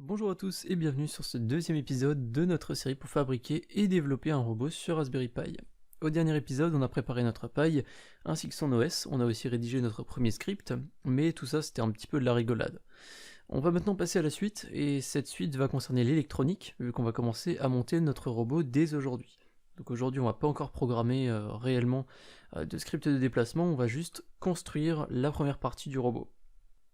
Bonjour à tous et bienvenue sur ce deuxième épisode de notre série pour fabriquer et développer un robot sur Raspberry Pi. Au dernier épisode, on a préparé notre Pi ainsi que son OS, on a aussi rédigé notre premier script, mais tout ça c'était un petit peu de la rigolade. On va maintenant passer à la suite, et cette suite va concerner l'électronique, vu qu'on va commencer à monter notre robot dès aujourd'hui. Donc aujourd'hui on va pas encore programmer réellement de script de déplacement, on va juste construire la première partie du robot.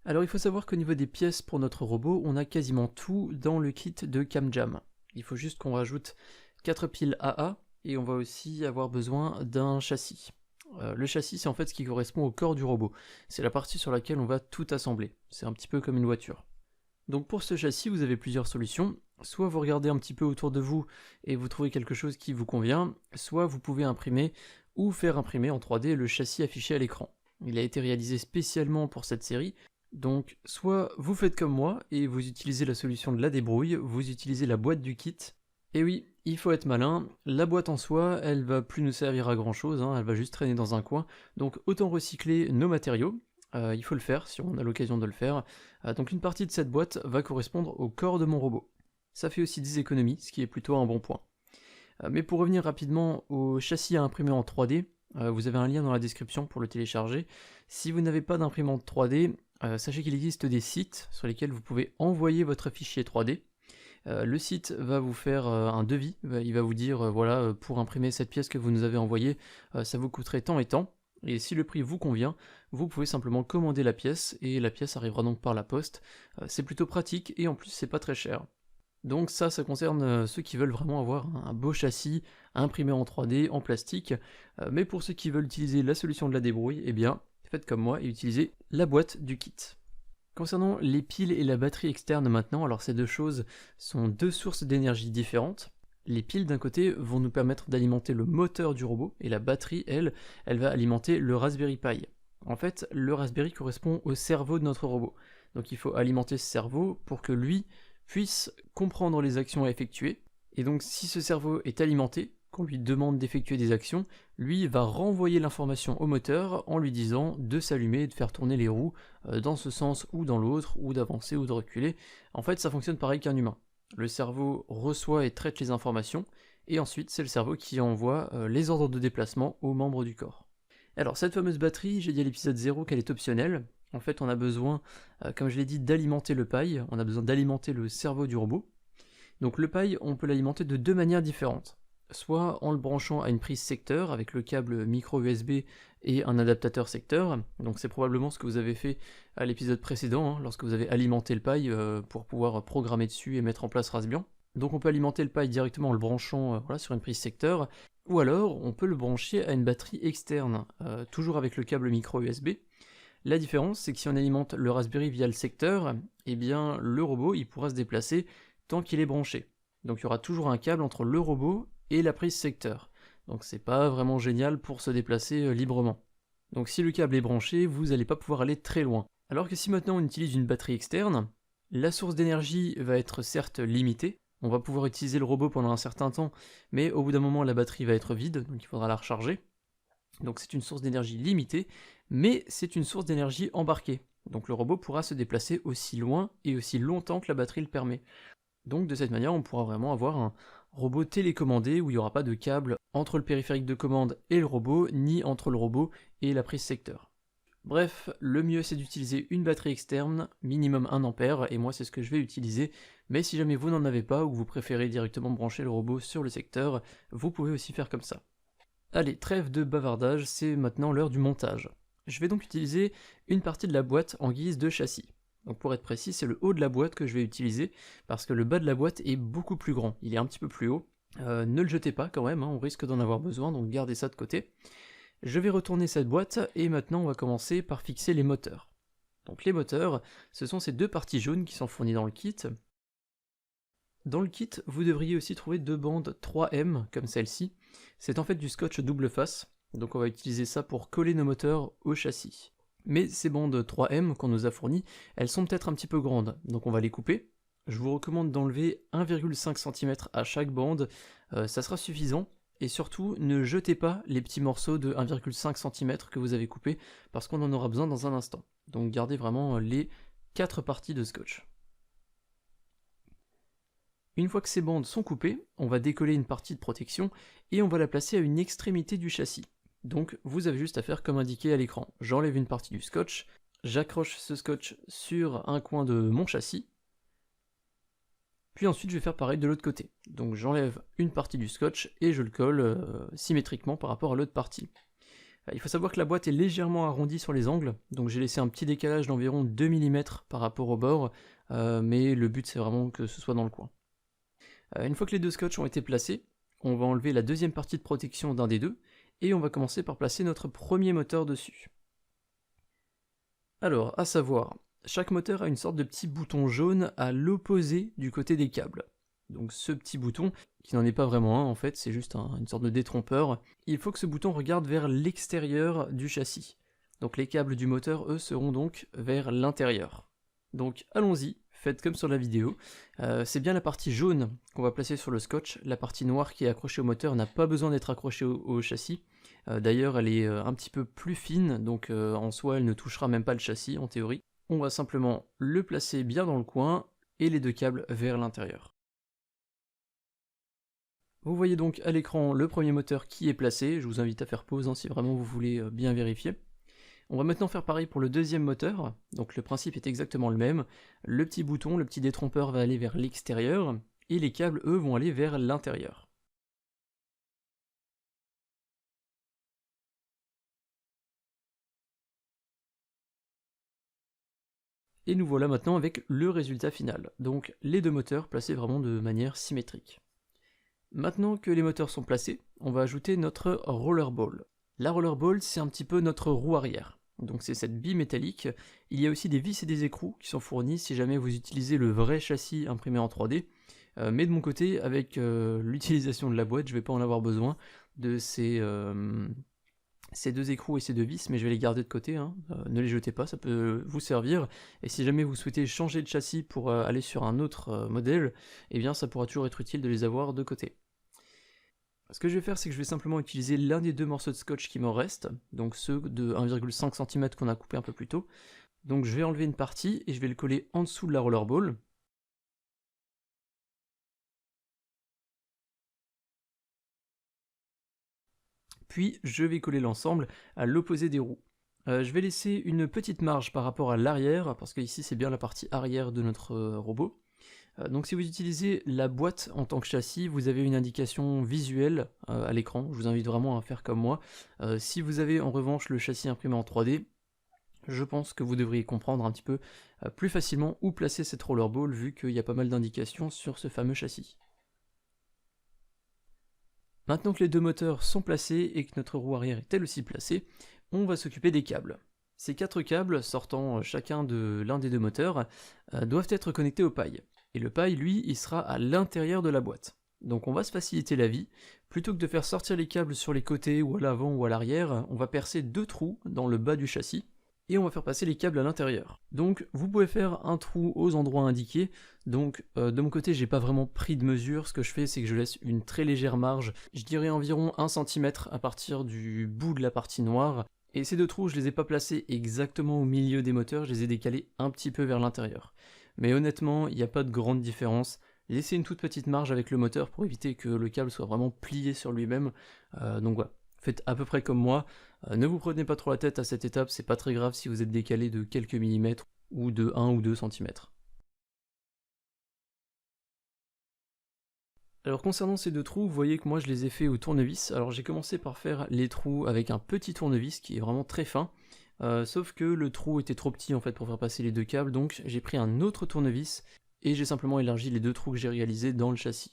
Alors il faut savoir qu'au niveau des pièces pour notre robot, on a quasiment tout dans le kit de CamJam. Il faut juste qu'on rajoute 4 piles AA, et on va aussi avoir besoin d'un châssis. Le châssis, c'est en fait ce qui correspond au corps du robot. C'est la partie sur laquelle on va tout assembler. C'est un petit peu comme une voiture. Donc pour ce châssis, vous avez plusieurs solutions. Soit vous regardez un petit peu autour de vous et vous trouvez quelque chose qui vous convient, soit vous pouvez imprimer ou faire imprimer en 3D le châssis affiché à l'écran. Il a été réalisé spécialement pour cette série. Donc, soit vous faites comme moi et vous utilisez la solution de la débrouille, vous utilisez la boîte du kit. Et oui, il faut être malin, la boîte en soi, elle va plus nous servir à grand chose, elle va juste traîner dans un coin, donc autant recycler nos matériaux, il faut le faire si on a l'occasion de le faire. Donc une partie de cette boîte va correspondre au corps de mon robot. Ça fait aussi des économies, ce qui est plutôt un bon point. Mais pour revenir rapidement au châssis à imprimer en 3D, vous avez un lien dans la description pour le télécharger. Si vous n'avez pas d'imprimante 3D, sachez qu'il existe des sites sur lesquels vous pouvez envoyer votre fichier 3D. Le site va vous faire un devis, il va vous dire voilà, pour imprimer cette pièce que vous nous avez envoyée, ça vous coûterait tant et tant. Et si le prix vous convient, vous pouvez simplement commander la pièce, et la pièce arrivera donc par la poste. C'est plutôt pratique, et en plus c'est pas très cher. Donc ça concerne ceux qui veulent vraiment avoir un beau châssis imprimé en 3D, en plastique, mais pour ceux qui veulent utiliser la solution de la débrouille, eh bien, faites comme moi et utilisez la boîte du kit. Concernant les piles et la batterie externe maintenant, alors ces deux choses sont deux sources d'énergie différentes. Les piles d'un côté vont nous permettre d'alimenter le moteur du robot, et la batterie, elle va alimenter le Raspberry Pi. En fait, le Raspberry correspond au cerveau de notre robot. Donc il faut alimenter ce cerveau pour que lui puisse comprendre les actions à effectuer, et donc si ce cerveau est alimenté, qu'on lui demande d'effectuer des actions, lui va renvoyer l'information au moteur en lui disant de s'allumer et de faire tourner les roues dans ce sens ou dans l'autre, ou d'avancer ou de reculer. En fait ça fonctionne pareil qu'un humain. Le cerveau reçoit et traite les informations, et ensuite c'est le cerveau qui envoie les ordres de déplacement aux membres du corps. Alors cette fameuse batterie, j'ai dit à l'épisode 0 qu'elle est optionnelle. En fait, on a besoin, comme je l'ai dit, d'alimenter le Pi, on a besoin d'alimenter le cerveau du robot. Donc le Pi, on peut l'alimenter de deux manières différentes. Soit en le branchant à une prise secteur avec le câble micro USB et un adaptateur secteur. Donc c'est probablement ce que vous avez fait à l'épisode précédent, lorsque vous avez alimenté le Pi pour pouvoir programmer dessus et mettre en place Raspbian. Donc on peut alimenter le Pi directement en le branchant sur une prise secteur, ou alors on peut le brancher à une batterie externe, toujours avec le câble micro USB. La différence, c'est que si on alimente le Raspberry via le secteur, eh bien le robot il pourra se déplacer tant qu'il est branché. Donc il y aura toujours un câble entre le robot et la prise secteur. Donc c'est pas vraiment génial pour se déplacer librement. Donc si le câble est branché, vous n'allez pas pouvoir aller très loin. Alors que si maintenant on utilise une batterie externe, la source d'énergie va être certes limitée, on va pouvoir utiliser le robot pendant un certain temps, mais au bout d'un moment la batterie va être vide, donc il faudra la recharger. Donc c'est une source d'énergie limitée, mais c'est une source d'énergie embarquée. Donc le robot pourra se déplacer aussi loin et aussi longtemps que la batterie le permet. Donc de cette manière, on pourra vraiment avoir un robot télécommandé où il n'y aura pas de câble entre le périphérique de commande et le robot, ni entre le robot et la prise secteur. Bref, le mieux c'est d'utiliser une batterie externe, minimum 1 ampère, et moi c'est ce que je vais utiliser, mais si jamais vous n'en avez pas ou que vous préférez directement brancher le robot sur le secteur, vous pouvez aussi faire comme ça. Allez, trêve de bavardage, c'est maintenant l'heure du montage. Je vais donc utiliser une partie de la boîte en guise de châssis. Donc pour être précis, c'est le haut de la boîte que je vais utiliser, parce que le bas de la boîte est beaucoup plus grand, il est un petit peu plus haut. Ne le jetez pas quand même, on risque d'en avoir besoin, donc gardez ça de côté. Je vais retourner cette boîte, et maintenant on va commencer par fixer les moteurs. Donc les moteurs, ce sont ces deux parties jaunes qui sont fournies dans le kit. Dans le kit, vous devriez aussi trouver deux bandes 3M, comme celle-ci. C'est en fait du scotch double face, donc on va utiliser ça pour coller nos moteurs au châssis. Mais ces bandes 3M qu'on nous a fournies, elles sont peut-être un petit peu grandes, donc on va les couper. Je vous recommande d'enlever 1,5 cm à chaque bande, ça sera suffisant. Et surtout, ne jetez pas les petits morceaux de 1,5 cm que vous avez coupés, parce qu'on en aura besoin dans un instant. Donc gardez vraiment les 4 parties de scotch. Une fois que ces bandes sont coupées, on va décoller une partie de protection et on va la placer à une extrémité du châssis. Donc vous avez juste à faire comme indiqué à l'écran. J'enlève une partie du scotch, j'accroche ce scotch sur un coin de mon châssis, puis ensuite je vais faire pareil de l'autre côté. Donc j'enlève une partie du scotch et je le colle symétriquement par rapport à l'autre partie. Il faut savoir que la boîte est légèrement arrondie sur les angles, donc j'ai laissé un petit décalage d'environ 2 mm par rapport au bord, mais le but c'est vraiment que ce soit dans le coin. Une fois que les deux scotch ont été placés, on va enlever la deuxième partie de protection d'un des deux, et on va commencer par placer notre premier moteur dessus. Alors, à savoir, chaque moteur a une sorte de petit bouton jaune à l'opposé du côté des câbles. Donc ce petit bouton, qui n'en est pas vraiment un en fait, c'est juste une sorte de détrompeur, il faut que ce bouton regarde vers l'extérieur du châssis. Donc les câbles du moteur, eux, seront donc vers l'intérieur. Donc allons-y, faites comme sur la vidéo. C'est bien la partie jaune qu'on va placer sur le scotch, la partie noire qui est accrochée au moteur n'a pas besoin d'être accrochée au châssis. D'ailleurs elle est un petit peu plus fine, donc en soi elle ne touchera même pas le châssis en théorie. On va simplement le placer bien dans le coin et les deux câbles vers l'intérieur. Vous voyez donc à l'écran le premier moteur qui est placé, je vous invite à faire pause si vraiment vous voulez bien vérifier. On va maintenant faire pareil pour le deuxième moteur, donc le principe est exactement le même. Le petit bouton, le petit détrompeur va aller vers l'extérieur, et les câbles eux vont aller vers l'intérieur. Et nous voilà maintenant avec le résultat final, donc les deux moteurs placés vraiment de manière symétrique. Maintenant que les moteurs sont placés, on va ajouter notre rollerball. La rollerball, c'est un petit peu notre roue arrière. Donc c'est cette bille métallique. Il y a aussi des vis et des écrous qui sont fournis si jamais vous utilisez le vrai châssis imprimé en 3D. Mais de mon côté, avec l'utilisation de la boîte, je ne vais pas en avoir besoin de ces deux écrous et ces deux vis, mais je vais les garder de côté, hein. Ne les jetez pas, ça peut vous servir. Et si jamais vous souhaitez changer de châssis pour aller sur un autre modèle, eh bien ça pourra toujours être utile de les avoir de côté. Ce que je vais faire, c'est que je vais simplement utiliser l'un des deux morceaux de scotch qui m'en restent, donc ceux de 1,5 cm qu'on a coupé un peu plus tôt. Donc je vais enlever une partie et je vais le coller en dessous de la rollerball. Puis je vais coller l'ensemble à l'opposé des roues. Je vais laisser une petite marge par rapport à l'arrière, parce que ici c'est bien la partie arrière de notre robot. Donc si vous utilisez la boîte en tant que châssis, vous avez une indication visuelle à l'écran, je vous invite vraiment à faire comme moi. Si vous avez en revanche le châssis imprimé en 3D, je pense que vous devriez comprendre un petit peu plus facilement où placer cette rollerball, vu qu'il y a pas mal d'indications sur ce fameux châssis. Maintenant que les deux moteurs sont placés et que notre roue arrière est elle aussi placée, on va s'occuper des câbles. Ces 4 câbles, sortant chacun de l'un des deux moteurs, doivent être connectés au paille. Et le paille, lui, il sera à l'intérieur de la boîte. Donc on va se faciliter la vie. Plutôt que de faire sortir les câbles sur les côtés ou à l'avant ou à l'arrière, on va percer 2 trous dans le bas du châssis et on va faire passer les câbles à l'intérieur. Donc vous pouvez faire un trou aux endroits indiqués. Donc de mon côté, j'ai pas vraiment pris de mesure. Ce que je fais, c'est que je laisse une très légère marge. Je dirais environ 1 cm à partir du bout de la partie noire. Et ces 2 trous, je les ai pas placés exactement au milieu des moteurs, je les ai décalés un petit peu vers l'intérieur. Mais honnêtement, il n'y a pas de grande différence. Laissez une toute petite marge avec le moteur pour éviter que le câble soit vraiment plié sur lui-même. Donc voilà, faites à peu près comme moi. Ne vous prenez pas trop la tête à cette étape, c'est pas très grave si vous êtes décalé de quelques millimètres ou de 1 ou 2 cm. Alors concernant ces 2 trous, vous voyez que moi je les ai fait au tournevis. Alors j'ai commencé par faire les trous avec un petit tournevis qui est vraiment très fin. Sauf que le trou était trop petit en fait pour faire passer les 2 câbles, donc j'ai pris un autre tournevis et j'ai simplement élargi les 2 trous que j'ai réalisés dans le châssis.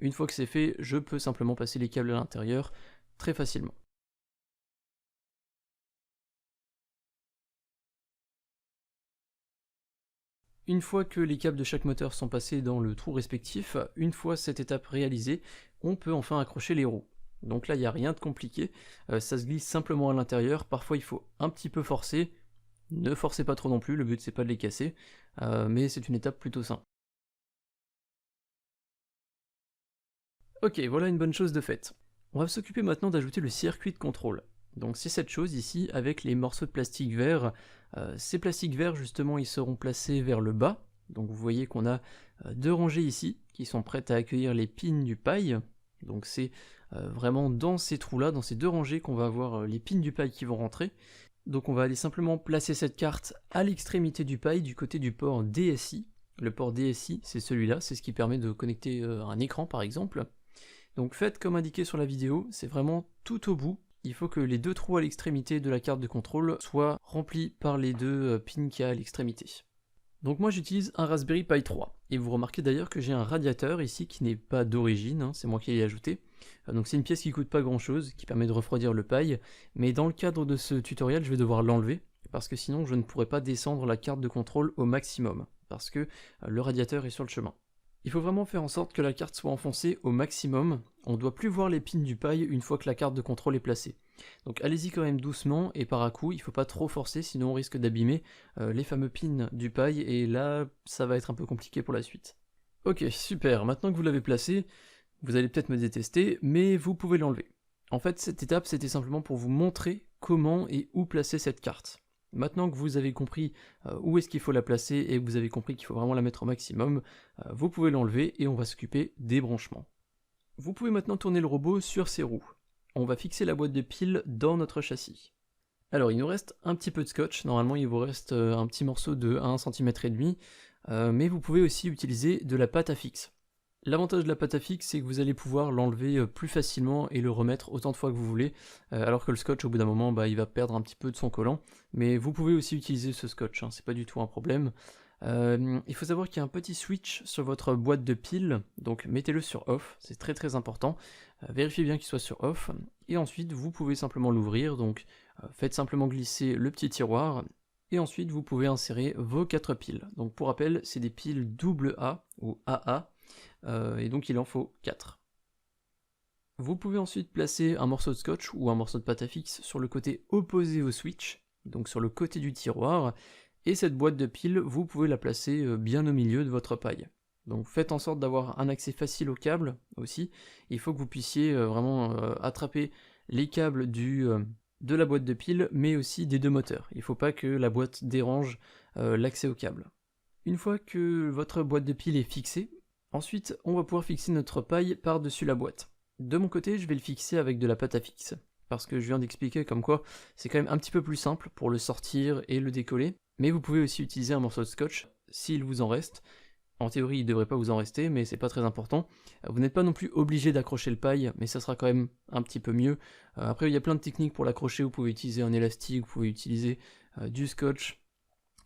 Une fois que c'est fait, je peux simplement passer les câbles à l'intérieur très facilement. Une fois que les câbles de chaque moteur sont passés dans le trou respectif, une fois cette étape réalisée, on peut enfin accrocher les roues. Donc là, il n'y a rien de compliqué, ça se glisse simplement à l'intérieur, parfois il faut un petit peu forcer, ne forcez pas trop non plus, le but c'est pas de les casser, mais c'est une étape plutôt simple. Ok, voilà une bonne chose de faite. On va s'occuper maintenant d'ajouter le circuit de contrôle. Donc c'est cette chose ici avec les morceaux de plastique vert. Ces plastiques verts justement ils seront placés vers le bas, Donc vous voyez qu'on a deux rangées ici qui sont prêtes à accueillir les pins du paille. Donc c'est vraiment dans ces trous-là, dans ces deux rangées qu'on va avoir les pins du paille qui vont rentrer. Donc on va aller simplement placer cette carte à l'extrémité du paille du côté du port DSI. Le port DSI, c'est celui-là, c'est ce qui permet de connecter un écran par exemple. Donc faites comme indiqué sur la vidéo, c'est vraiment tout au bout. Il faut que les deux trous à l'extrémité de la carte de contrôle soient remplis par les deux pins qu'il y a à l'extrémité. Donc moi j'utilise un Raspberry Pi 3, et vous remarquez d'ailleurs que j'ai un radiateur ici qui n'est pas d'origine, hein, c'est moi qui l'ai ajouté. Donc c'est une pièce qui coûte pas grand chose, qui permet de refroidir le paille, mais dans le cadre de ce tutoriel je vais devoir l'enlever, parce que sinon je ne pourrais pas descendre la carte de contrôle au maximum, parce que le radiateur est sur le chemin. Il faut vraiment faire en sorte que la carte soit enfoncée au maximum, on ne doit plus voir les pins du paille une fois que la carte de contrôle est placée. Donc allez-y quand même doucement et par à coup, il ne faut pas trop forcer sinon on risque d'abîmer les fameux pins du paille et là ça va être un peu compliqué pour la suite. Ok, super, maintenant que vous l'avez placé, vous allez peut-être me détester, mais vous pouvez l'enlever. En fait cette étape c'était simplement pour vous montrer comment et où placer cette carte. Maintenant que vous avez compris où est-ce qu'il faut la placer et que vous avez compris qu'il faut vraiment la mettre au maximum, vous pouvez l'enlever et on va s'occuper des branchements. Vous pouvez maintenant tourner le robot sur ses roues. On va fixer la boîte de piles dans notre châssis. Alors il nous reste un petit peu de scotch, normalement il vous reste un petit morceau de 1,5 cm, mais vous pouvez aussi utiliser de la pâte à fixe. L'avantage de la pâte à fixe, c'est que vous allez pouvoir l'enlever plus facilement et le remettre autant de fois que vous voulez, alors que le scotch, au bout d'un moment, il va perdre un petit peu de son collant, mais vous pouvez aussi utiliser ce scotch, hein, c'est pas du tout un problème. Il faut savoir qu'il y a un petit switch sur votre boîte de piles, donc mettez-le sur off, c'est très très important, vérifiez bien qu'il soit sur off, et ensuite vous pouvez simplement l'ouvrir, donc faites simplement glisser le petit tiroir, et ensuite vous pouvez insérer vos 4 piles. Donc pour rappel, c'est des piles AA ou AA, et donc il en faut 4. Vous pouvez ensuite placer un morceau de scotch ou un morceau de pâte à fixe sur le côté opposé au switch, donc sur le côté du tiroir, et cette boîte de piles, vous pouvez la placer bien au milieu de votre paille. Donc faites en sorte d'avoir un accès facile au câble aussi, il faut que vous puissiez vraiment attraper les câbles de la boîte de piles, mais aussi des deux moteurs. Il ne faut pas que la boîte dérange l'accès au câble. Une fois que votre boîte de piles est fixée, ensuite on va pouvoir fixer notre paille par-dessus la boîte. De mon côté, je vais le fixer avec de la pâte à fixe, parce que je viens d'expliquer comme quoi c'est quand même un petit peu plus simple pour le sortir et le décoller, mais vous pouvez aussi utiliser un morceau de scotch s'il vous en reste. En théorie, il ne devrait pas vous en rester, mais c'est pas très important. Vous n'êtes pas non plus obligé d'accrocher le paille, mais ça sera quand même un petit peu mieux. Après, il y a plein de techniques pour l'accrocher, vous pouvez utiliser un élastique, vous pouvez utiliser du scotch,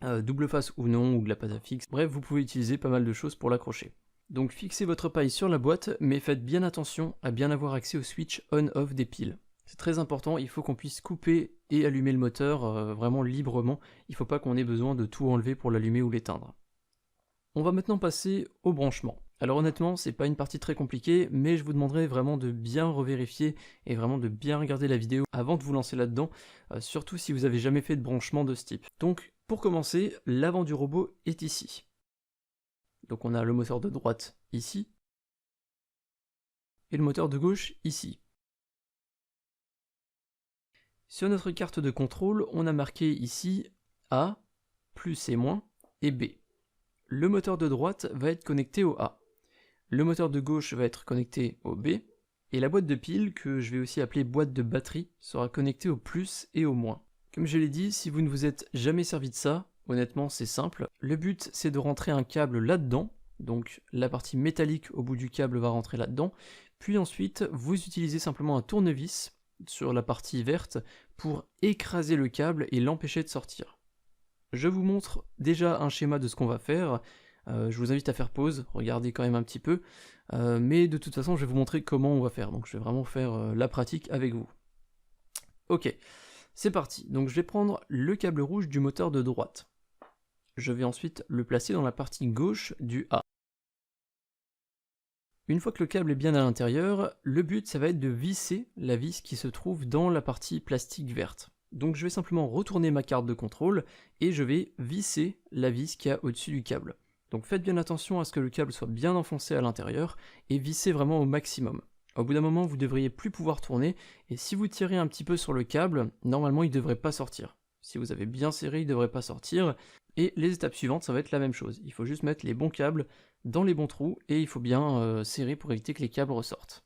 double face ou non, ou de la pâte à fixe. Bref, vous pouvez utiliser pas mal de choses pour l'accrocher. Donc fixez votre paille sur la boîte, mais faites bien attention à bien avoir accès au switch on-off des piles. C'est très important, il faut qu'on puisse couper et allumer le moteur vraiment librement, il ne faut pas qu'on ait besoin de tout enlever pour l'allumer ou l'éteindre. On va maintenant passer au branchement. Alors honnêtement, c'est pas une partie très compliquée, mais je vous demanderai vraiment de bien revérifier et vraiment de bien regarder la vidéo avant de vous lancer là-dedans, surtout si vous avez jamais fait de branchement de ce type. Donc pour commencer, l'avant du robot est ici. Donc on a le moteur de droite ici, et le moteur de gauche ici. Sur notre carte de contrôle, on a marqué ici A, plus et moins, et B. Le moteur de droite va être connecté au A. Le moteur de gauche va être connecté au B. Et la boîte de piles, que je vais aussi appeler boîte de batterie, sera connectée au plus et au moins. Comme je l'ai dit, si vous ne vous êtes jamais servi de ça, honnêtement c'est simple. Le but c'est de rentrer un câble là-dedans, donc la partie métallique au bout du câble va rentrer là-dedans. Puis ensuite, vous utilisez simplement un tournevis sur la partie verte pour écraser le câble et l'empêcher de sortir. Je vous montre déjà un schéma de ce qu'on va faire, je vous invite à faire pause, regardez quand même un petit peu, mais de toute façon je vais vous montrer comment on va faire, donc je vais vraiment faire la pratique avec vous. Ok, c'est parti, donc je vais prendre le câble rouge du moteur de droite. Je vais ensuite le placer dans la partie gauche du A. Une fois que le câble est bien à l'intérieur, le but ça va être de visser la vis qui se trouve dans la partie plastique verte. Donc je vais simplement retourner ma carte de contrôle et je vais visser la vis qu'il y a au-dessus du câble. Donc faites bien attention à ce que le câble soit bien enfoncé à l'intérieur et vissez vraiment au maximum. Au bout d'un moment, vous ne devriez plus pouvoir tourner et si vous tirez un petit peu sur le câble, normalement il ne devrait pas sortir. Si vous avez bien serré, il ne devrait pas sortir. Et les étapes suivantes, ça va être la même chose. Il faut juste mettre les bons câbles dans les bons trous et il faut bien serrer pour éviter que les câbles ressortent.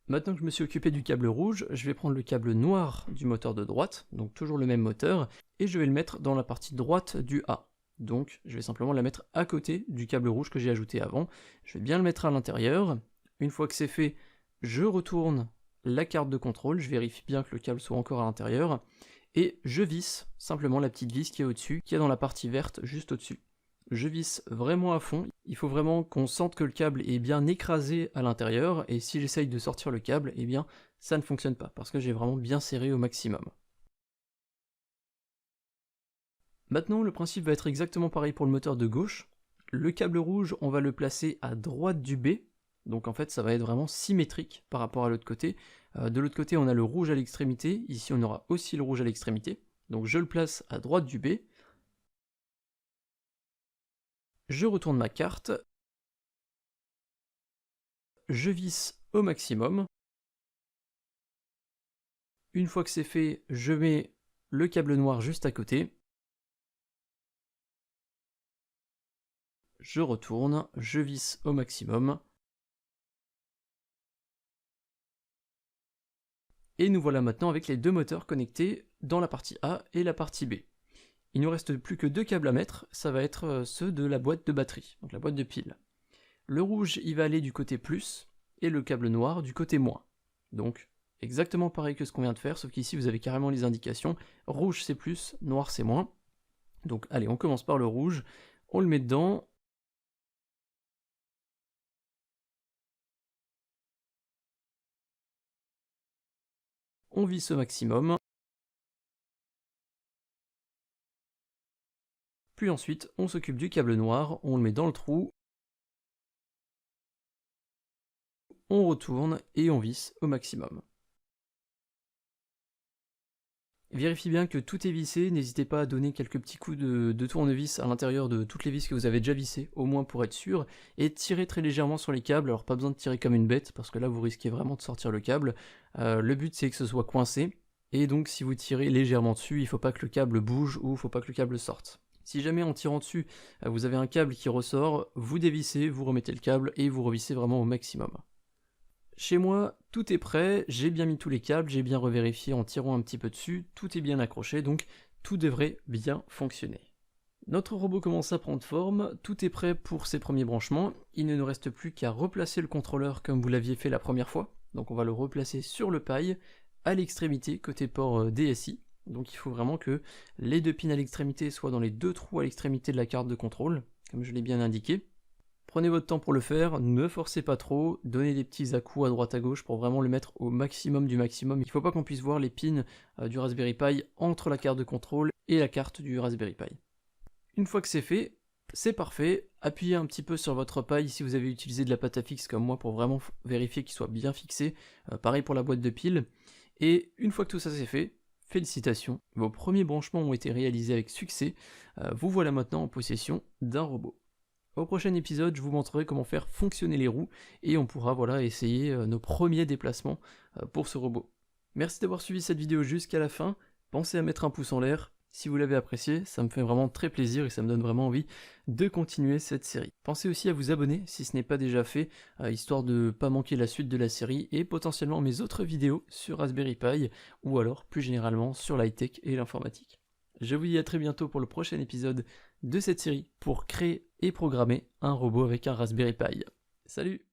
Maintenant que je me suis occupé du câble rouge, je vais prendre le câble noir du moteur de droite, donc toujours le même moteur, et je vais le mettre dans la partie droite du A. Donc je vais simplement la mettre à côté du câble rouge que j'ai ajouté avant. Je vais bien le mettre à l'intérieur. Une fois que c'est fait, je retourne la carte de contrôle, je vérifie bien que le câble soit encore à l'intérieur, et je visse simplement la petite vis qui est au-dessus, qui est dans la partie verte juste au-dessus. Je visse vraiment à fond, il faut vraiment qu'on sente que le câble est bien écrasé à l'intérieur, et si j'essaye de sortir le câble, eh bien ça ne fonctionne pas, parce que j'ai vraiment bien serré au maximum. Maintenant, le principe va être exactement pareil pour le moteur de gauche. Le câble rouge, on va le placer à droite du B, donc en fait ça va être vraiment symétrique par rapport à l'autre côté. De l'autre côté, on a le rouge à l'extrémité, ici on aura aussi le rouge à l'extrémité. Donc je le place à droite du B. Je retourne ma carte. Je visse au maximum. Une fois que c'est fait, je mets le câble noir juste à côté. Je retourne, je visse au maximum. Et nous voilà maintenant avec les deux moteurs connectés dans la partie A et la partie B. Il ne nous reste plus que deux câbles à mettre, ça va être ceux de la boîte de batterie, donc la boîte de pile. Le rouge, il va aller du côté plus, et le câble noir du côté moins. Donc, exactement pareil que ce qu'on vient de faire, sauf qu'ici vous avez carrément les indications. Rouge c'est plus, noir c'est moins. Donc allez, on commence par le rouge, on le met dedans. On visse au maximum. Puis ensuite, on s'occupe du câble noir, on le met dans le trou. On retourne et on visse au maximum. Vérifiez bien que tout est vissé, n'hésitez pas à donner quelques petits coups de tournevis à l'intérieur de toutes les vis que vous avez déjà vissées, au moins pour être sûr, et tirez très légèrement sur les câbles, alors pas besoin de tirer comme une bête, parce que là vous risquez vraiment de sortir le câble. Le but c'est que ce soit coincé, et donc si vous tirez légèrement dessus, il ne faut pas que le câble bouge ou il ne faut pas que le câble sorte. Si jamais en tirant dessus, vous avez un câble qui ressort, vous dévissez, vous remettez le câble et vous revissez vraiment au maximum. Chez moi, tout est prêt, j'ai bien mis tous les câbles, j'ai bien revérifié en tirant un petit peu dessus, tout est bien accroché, donc tout devrait bien fonctionner. Notre robot commence à prendre forme, tout est prêt pour ses premiers branchements, il ne nous reste plus qu'à replacer le contrôleur comme vous l'aviez fait la première fois, donc on va le replacer sur le paille, à l'extrémité, côté port DSI, donc il faut vraiment que les deux pins à l'extrémité soient dans les deux trous à l'extrémité de la carte de contrôle, comme je l'ai bien indiqué. Prenez votre temps pour le faire, ne forcez pas trop, donnez des petits à-coups à droite à gauche pour vraiment le mettre au maximum du maximum. Il ne faut pas qu'on puisse voir les pins du Raspberry Pi entre la carte de contrôle et la carte du Raspberry Pi. Une fois que c'est fait, c'est parfait. Appuyez un petit peu sur votre paille si vous avez utilisé de la pâte à fixe comme moi pour vraiment vérifier qu'il soit bien fixé. Pareil pour la boîte de piles. Et une fois que tout ça c'est fait, félicitations, vos premiers branchements ont été réalisés avec succès. Vous voilà maintenant en possession d'un robot. Au prochain épisode, je vous montrerai comment faire fonctionner les roues et on pourra essayer nos premiers déplacements pour ce robot. Merci d'avoir suivi cette vidéo jusqu'à la fin. Pensez à mettre un pouce en l'air si vous l'avez apprécié, ça me fait vraiment très plaisir et ça me donne vraiment envie de continuer cette série. Pensez aussi à vous abonner si ce n'est pas déjà fait, histoire de ne pas manquer la suite de la série et potentiellement mes autres vidéos sur Raspberry Pi ou alors plus généralement sur l'high-tech et l'informatique. Je vous dis à très bientôt pour le prochain épisode de cette série pour créer et programmer un robot avec un Raspberry Pi. Salut!